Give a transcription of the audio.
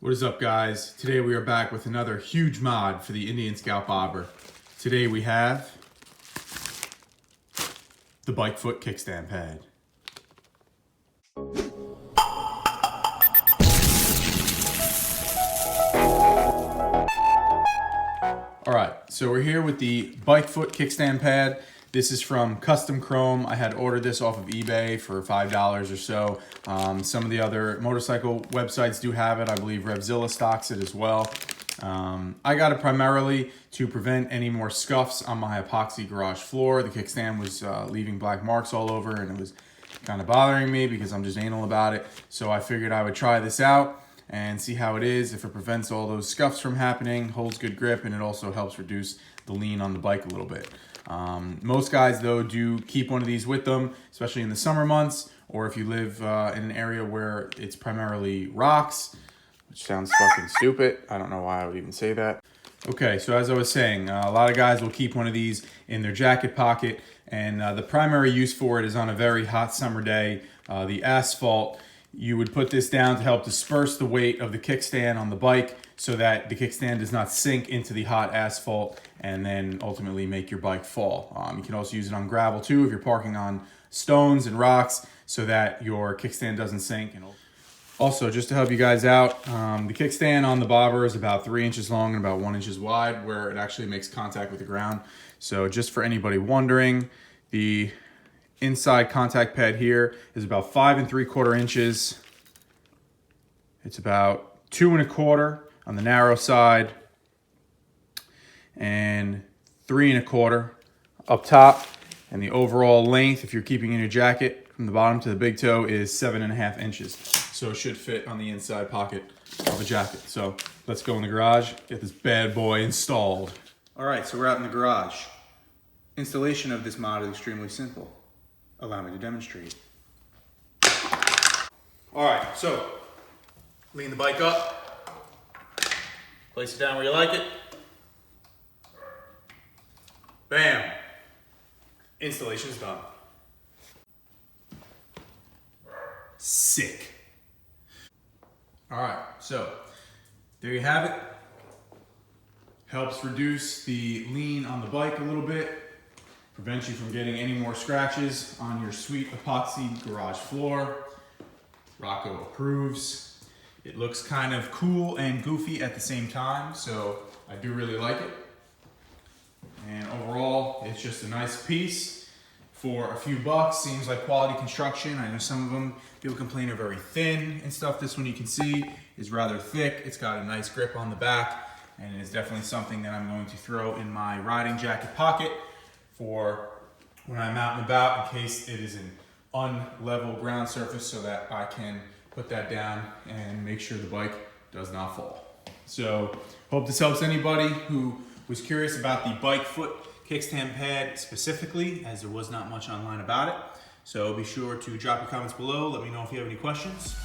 What is up, guys? Today we are back with another huge mod for the Indian Scout Bobber. Today we have the bike foot kickstand pad. Alright, so we're here with the bike foot kickstand pad. This is from Custom Chrome. I had ordered this off of eBay for $5 or so. Some of the other motorcycle websites do have it. I believe Revzilla stocks it as well. I got it primarily to prevent any more scuffs on my epoxy garage floor. The kickstand was leaving black marks all over and it was kind of bothering me because I'm just anal about it. So I figured I would try this out and see how it is, if it prevents all those scuffs from happening, holds good grip, and it also helps reduce the lean on the bike a little bit. Most guys, though, do keep one of these with them, especially in the summer months, or if you live in an area where it's primarily rocks, which sounds fucking stupid. I don't know why I would even say that. Okay, so as I was saying, a lot of guys will keep one of these in their jacket pocket, and the primary use for it is on a very hot summer day. The asphalt, you would put this down to help disperse the weight of the kickstand on the bike so that the kickstand does not sink into the hot asphalt and then ultimately make your bike fall. You can also use it on gravel too if you're parking on stones and rocks so that your kickstand doesn't sink. And also, just to help you guys out, the kickstand on the bobber is about 3 inches long and about 1 inch wide where it actually makes contact with the ground. So just for anybody wondering, the inside contact pad here is about 5 3/4 inches. It's about 2 1/4 on the narrow side and 3 1/4 up top. And the overall length, if you're keeping in your jacket from the bottom to the big toe, is 7 1/2 inches. So it should fit on the inside pocket of a jacket. So let's go in the garage, get this bad boy installed. All right, so we're out in the garage. Installation of this mod is extremely simple. Allow me to demonstrate. All right, so lean the bike up, place it down where you like it. Bam, installation's done. Sick. All right, so there you have it. Helps reduce the lean on the bike a little bit. Prevents you from getting any more scratches on your sweet epoxy garage floor. Rocco approves. It looks kind of cool and goofy at the same time, so I do really like it. And overall, it's just a nice piece for a few bucks. Seems like quality construction. I know some of them, people complain, are very thin and stuff. This one, you can see, is rather thick. It's got a nice grip on the back, and it is definitely something that I'm going to throw in my riding jacket pocket for when I'm out and about, in case it is an unlevel ground surface, so that I can put that down and make sure the bike does not fall. So hope this helps anybody who was curious about the bike foot kickstand pad specifically, as there was not much online about it. So be sure to drop your comments below. Let me know if you have any questions.